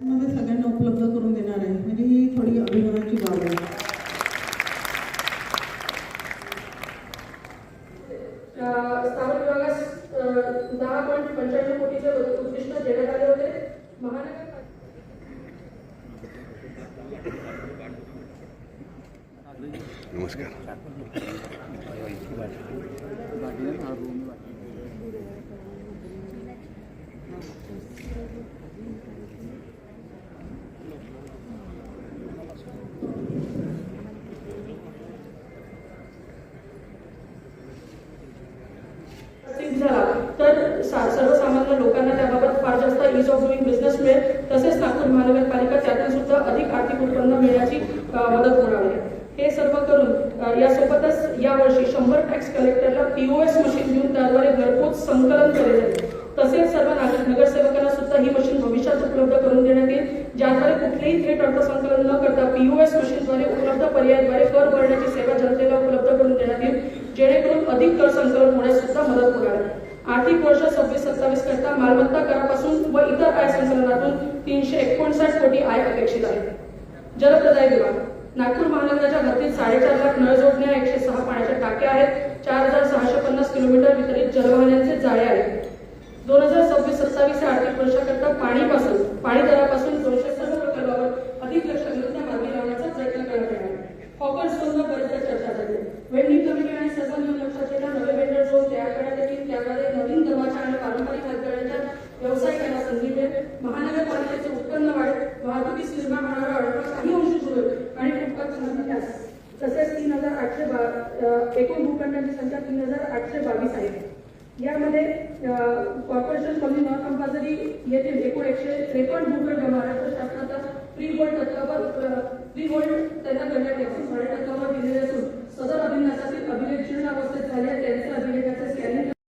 मध्ये सगळ्यांना उपलब्ध करून देणार आहे, म्हणजे ही थोडी अभिमानाची बाब आहे. स्थावर विभागास 10.95 कोटीचे उद्दिष्ट देण्यात आले होते. नमस्कार. तर सर्वसामान्य लोकांना त्याबाबत फार जास्त इज ऑफ डुईंग बिझनेस मिळेल, तसेच नागपूर महानगरपालिका त्यातून सुद्धा अधिक आर्थिक उत्पन्न मिळण्याची मदत होणार आहे. हे सर्व करून यासोबतच यावर्षी 100 टॅक्स कलेक्टरला POS मशीन देऊन त्याद्वारे घरपोच संकलन केले जाईल. तसेच सर्व नगरसेवकांना सुद्धा ही मशीन भविष्यात उपलब्ध करून देण्यात येईल, ज्याद्वारे कुठलेही थेट अर्थसंकलन न करता POS मशीनद्वारे उपलब्ध पर्यायाद्वारे कर भरण्याची सेवा जनतेला उपलब्ध करून देण्यात येईल, जेणेकरून अधिक कर संकलन होण्यास सुद्धा मदत होणार आहे. आर्थिक वर्ष 26-27 करता मालमत्ता करापासून व इतर आय संकलनातून 359 कोटी आय अपेक्षित आहे. जलप्रदाय विभाग नागपूर महानगराच्या हद्दीत 4.5 लाख नळ जोडण्या, 106 पाण्याच्या टाक्या आहेत, 4650 किलोमीटर वितरित जलवाहिन्यांचे जाळे आहेत. 2026-27 या आर्थिक वर्षाकरता पाणी दरापासून 200 सर्व प्रकल्पावर अधिक लक्ष घालून त्या मार्गी लावण्याचा प्रयत्न करण्यात येणार आहे. हॉकर झोनवर बरेचदा चर्चा झाली. वेंडिंग कमिटी आणि सर्वांनी लक्षात घेता नवे वेंडर झोन तयार करण्यात येतील, त्याद्वारे नवीन दरवाजा आणि पारंपरिक हातगाड्यांच्या व्यावसायिकांना संधी मिळेल. महानगरपालिकेचे उत्पन्न वाढेल, वाहतुकीस निर्माण होणारा अडथळा काही अंशी दूर होईल आणि फुटपाथ संबंधित तसेच 3800 एकूण भूखंडांची संख्या 3822 आहे. यामध्ये कॉर्पोरेशन कमी नॉन कंपल्सरी येथील एकूण 153 भूखंड महाराष्ट्र शासनाचा फ्री होल्ड तत्वावर त्यांना करण्यात येतील. भाडे तत्वावर दिलेल्या